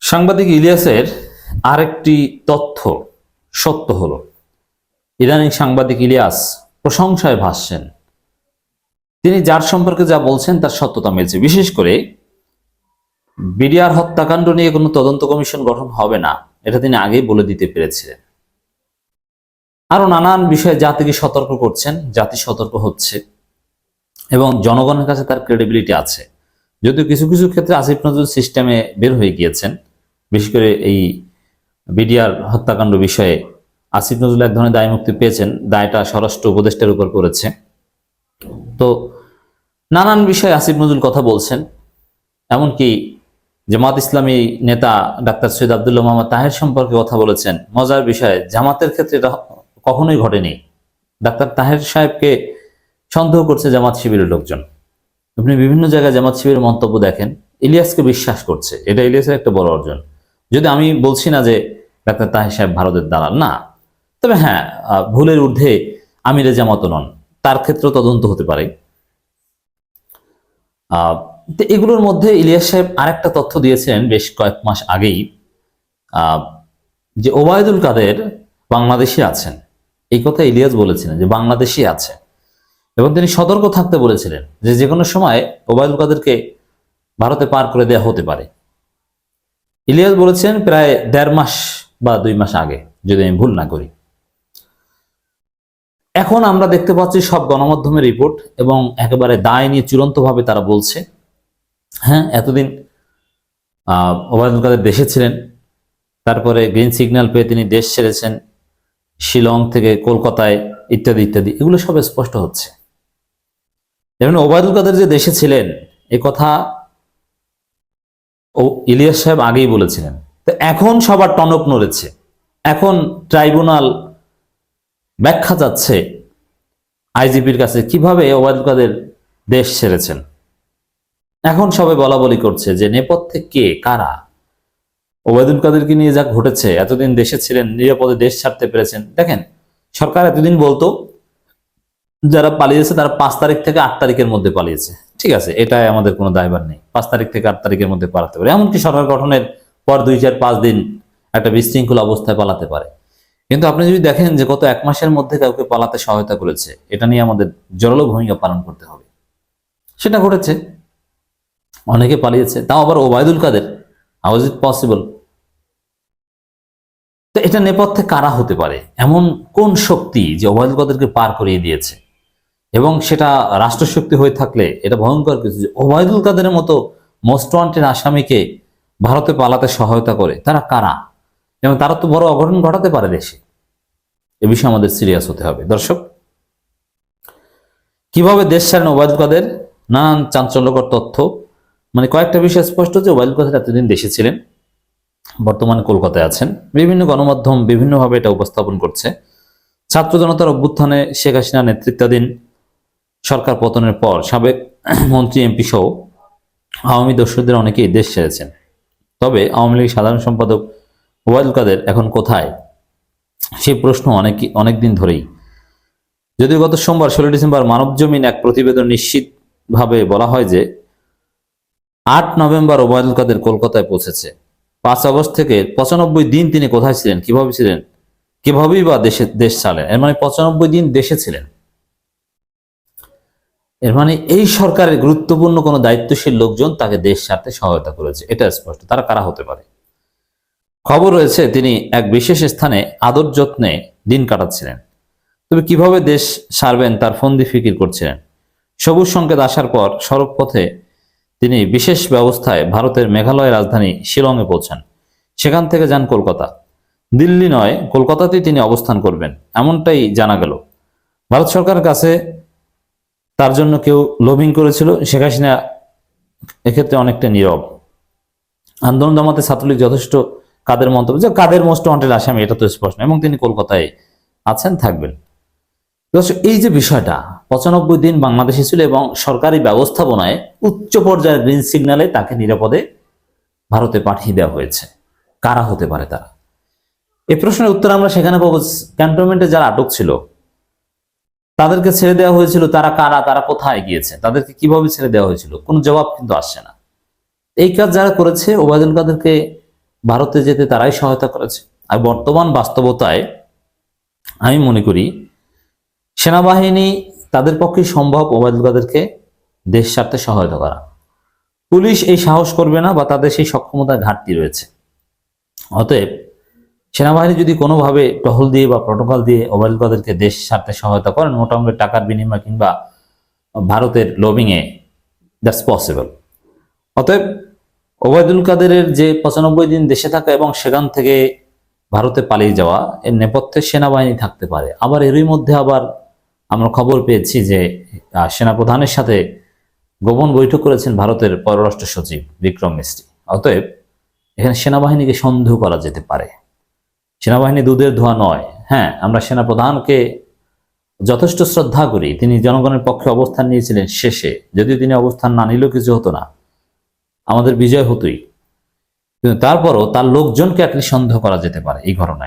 সাংবাদিক ইলিয়াসের আরেকটি তথ্য সত্য হলো, ইদানিং সাংবাদিক ইলিয়াস প্রশংসায় ভাসছেন। তিনি যার সম্পর্কে যা বলছেন তার সত্যতা মিলছে। বিশেষ করে বিডিআর হত্যাকাণ্ড নিয়ে কোনো তদন্ত কমিশন গঠন হবে না, এটা তিনি আগেই বলে দিতে পেরেছিলেন। আরো নানান বিষয়ে জাতিকে সতর্ক করছেন, জাতি সতর্ক হচ্ছে এবং জনগণের কাছে তার ক্রেডিবিলিটি আছে। যদিও কিছু কিছু ক্ষেত্রে আসিফ নজরুল সিস্টেমে বের হয়ে গিয়েছেন, বিশেষ করে এই বিডিআর হত্যাকাণ্ড বিষয়ে আসিফ নজরুল এক ধরনের দায় মুক্তি পেয়েছেন, দায়টা স্বরাষ্ট্র উপদেষ্টার উপর পড়েছে। তো নানান বিষয়ে আসিফ নজরুল কথা বলছেন, এমনকি জামাত ইসলামী নেতা ডাক্তার সৈয়দ আব্দুল্লাহ মোহাম্মদ তাহের সম্পর্কে কথা বলেছেন। মজার বিষয়, জামাতের ক্ষেত্রে এটা কখনোই ঘটেনি। ডাক্তার তাহের সাহেবকে সন্দেহ করছে জামাত শিবিরের লোকজন। আপনি বিভিন্ন জায়গায় জামাত শিবিরের মন্তব্য দেখেন, ইলিয়াসকে বিশ্বাস করছে। এটা ইলিয়াসের একটা বড় অর্জন। যদি আমি বলছি না যে ডাক্তার তাহের সাহেব ভারতের দালাল, না, তবে হ্যাঁ, ভুলের ঊর্ধ্বে আমিরে জামাতও নন, তার ক্ষেত্রেও তদন্ত হতে পারে। তো এগুলোর মধ্যে ইলিয়াস সাহেব আরেকটা তথ্য দিয়েছেন বেশ কয়েক মাস আগেই, যে ওবায়দুল কাদের বাংলাদেশে আছেন। এই কথা ইলিয়াস বলেছিলেন যে বাংলাদেশে আছে, এবং তিনি সতর্ক থাকতে বলেছিলেন যে যে কোনো সময় ওবায়দুল কাদেরকে ভারতে পার করে দেওয়া হতে পারে। ইলিয়াস বলেছেন প্রায় 1.5 মাস বা 2 মাস আগে, যদি আমি ভুল না করি। এখন আমরা দেখতে পাচ্ছি সব গণমাধ্যমের রিপোর্ট এবং একেবারে দায় নিয়ে চূড়ান্তভাবে তারা বলছে, হ্যাঁ, এতদিন ওবায়দুল কাদের দেশে ছিলেন, তারপরে গ্রিন সিগন্যাল পেয়ে তিনি দেশ ছেড়েছেন, শিলং থেকে কলকাতায় ইত্যাদি ইত্যাদি, এগুলো সব স্পষ্ট হচ্ছে। যেমন ওবায়দুল কাদের যে দেশে ছিলেন এ কথা ইলিয়াস সাহেব আগেই বলেছিলেন। তো এখন সবার টনক নড়েছে, এখন ট্রাইব্যুনাল ব্যাখ্যা চাচ্ছে আইজিপির কাছে কিভাবে ওবায়দুল কাদের দেশ ছেড়েছেন। এখন সবাই বলা বলি করছে যে নেপথ্যে কে, কারা। ওবায়দুল কাদেরকে নিয়ে যা ঘটেছে, এতদিন দেশে ছিলেন, নিরাপদে দেশ ছাড়তে পেরেছেন। দেখেন, সরকার এতদিন বলতো যারা পালিয়েছে তারা 5 তারিখ থেকে 8 তারিখের মধ্যে পালিয়েছে। ঠিক আছে, এটাই আমাদের কোনো দায়ভার নেই, 5 তারিখ থেকে 8 তারিখের মধ্যে পালাতে পারে। এমনকি সরকার গঠনের পর 2, 4, 5 দিন একটা বিশৃঙ্খল অবস্থায় পালাতে পারে। কিন্তু আপনি যদি দেখেন যে গত 1 মাসের মধ্যে কাউকে পালাতে সহায়তা করেছে, এটা নিয়ে আমাদের জোরালো ভূমিকা পালন করতে হবে। সেটা ঘটেছে, অনেকে পালিয়েছে, তাও আবার Obaidul Quader. How is it possible? তো এটা নেপথ্যে কারা হতে পারে? এমন কোন শক্তি যে ওবায়দুল কাদেরকে পার করিয়ে দিয়েছে? এবং সেটা রাষ্ট্রশক্তি হয়ে থাকলে এটা ভয়ঙ্কর কিছু, যে ওবায়দুল কাদের মতো মোস্ট ওয়ান্টেড আসামিকে ভারতে পালাতে সহায়তা করে। তারা কারা এবং তারা তো বড় অঘটন ঘটাতে পারে দেশে। এ বিষয়ে আমাদের সিরিয়াস হতে হবে। দর্শক, কিভাবে দেশ ছাড়েন ওবায়দুল কাদের? নানান চাঞ্চল্যকর তথ্য, মানে কয়েকটা বিষয় স্পষ্ট যে ওবায়দুল কাদের এতদিন দেশে ছিলেন, বর্তমানে কলকাতায় আছেন। বিভিন্ন গণমাধ্যম বিভিন্নভাবে এটা উপস্থাপন করছে। ছাত্র জনতার অভ্যুত্থানে শেখ হাসিনা নেতৃত্বাধীন সরকার পতনের পর সাবেক মন্ত্রী, এমপি সহ আওয়ামী দস্যুদের অনেকেই দেশ ছেড়েছেন। তবে আওয়ামী লীগ সাধারণ সম্পাদক ওবায়দুল কাদের এখন কোথায়, সেই প্রশ্ন অনেকদিন ধরেই। যদিও গত সোমবার 16 ডিসেম্বর মানবজমিন এক প্রতিবেদন নিশ্চিতভাবে বলা হয় যে 8 নভেম্বর ওবায়দুল কাদের কলকাতায় পৌঁছেছে। 5 আগস্ট থেকে 95 দিন তিনি কোথায় ছিলেন, কিভাবে ছিলেন, কিভাবেই বা দেশ ছাড়লেন? এর মানে 95 দিন দেশে ছিলেন। এর মানে এই সরকারের গুরুত্বপূর্ণ কোনো দায়িত্বশীল লোকজন তাকে দেশ ছাড়তে সহায়তা করেছে, এটা স্পষ্ট। তারা কারা হতে পারে? খবর রয়েছে তিনি এক বিশেষ স্থানে আদর যত্নে দিন কাটাচ্ছিলেন, তবে কিভাবে দেশ ছাড়বেন তার ফন্দি ফিকির করছিলেন। সবুজ সংকেত আসার পর সড়ক পথে তিনি বিশেষ ব্যবস্থায় ভারতের মেঘালয়ের রাজধানী শিলংয়ে পৌঁছান। সেখান থেকে যান কলকাতা। দিল্লি নয়, কলকাতাতেই তিনি অবস্থান করবেন, এমনটাই জানা গেল। ভারত সরকারের কাছে তার জন্য কেউ লবিং করেছিল, শেখ হাসিনা এক্ষেত্রে অনেকটা নীরব। আন্দোলন দমাতে ছাত্রলীগ যথেষ্ট, কাদের মন্তব্য যে কাদের মোস্ট ওয়ান্টেড আসামি, এটা তো স্পষ্ট, এবং তিনি কলকাতায় আছেন, থাকবেন। এই যে বিষয়টা 95 দিন বাংলাদেশে ছিল এবং সরকারি ব্যবস্থাপনায় উচ্চ পর্যায়ের গ্রিন সিগন্যালে তাকে নিরাপদে ভারতে পাঠিয়ে দেওয়া হয়েছে। কারা হতে পারে তারা? এই প্রশ্নের উত্তর আমরা সেখানে পাবো। ক্যান্টনমেন্টে যারা আটক ছিল তাদেরকে ছেড়ে দেওয়া হয়েছিল, তারা কারা, তারা কোথায় গিয়েছে, তাদেরকে কিভাবে ছেড়ে দেওয়া হয়েছিল, কোনো জবাব কিন্তু আসছে না। এই কাজ যারা করেছে, ওবায়দুল কাদেরকে ভারতে যেতে তারাই সহায়তা করেছে। আর বর্তমান বাস্তবতায় আমি মনে করি সেনাবাহিনী তাদের পক্ষে সম্ভব ওবায়দুল কাদেরকে দেশ স্বার্থে সহায়তা করা। পুলিশ এই সাহস করবে না বা তাদের সেই সক্ষমতার ঘাটতি রয়েছে। অতএব সেনাবাহিনী যদি কোনোভাবে টহল দিয়ে বা প্রোটোকল দিয়ে ওবায়দুল কাদেরকে দেশ স্বার্থে সহায়তা করেন মোটামুটি টাকার বিনিময় কিংবা ভারতের লবিংয়ে, দ্যাটস পসিবল। অতএব ওবায়দুল কাদেরের যে 95 দিন দেশে থাকা এবং সেখান থেকে ভারতে পালিয়ে যাওয়া, এর নেপথ্যে সেনাবাহিনী থাকতে পারে। আবার এরই মধ্যে আবার আমরা খবর পেয়েছি যে সেনাপ্রধানের সাথে গোপন বৈঠক করেছেন ভারতের পররাষ্ট্র সচিব বিক্রম মিস্ত্রি। অতএব এখানে সেনাবাহিনীকে সন্দেহ করা যেতে পারে। সেনাবাহিনী দুধের ধোয়া নয়। হ্যাঁ, আমরা সেনাপ্রধানকে যথেষ্ট শ্রদ্ধা করি, তিনি জনগণের পক্ষে অবস্থান নিয়েছিলেন শেষে, যদিও তিনি অবস্থান না নিলেও কিছু হতো না, আমাদের বিজয় হতোই, কিন্তু তারপরও তার লোকজনকে সন্দেহ করা যেতে পারে এই ঘটনায়।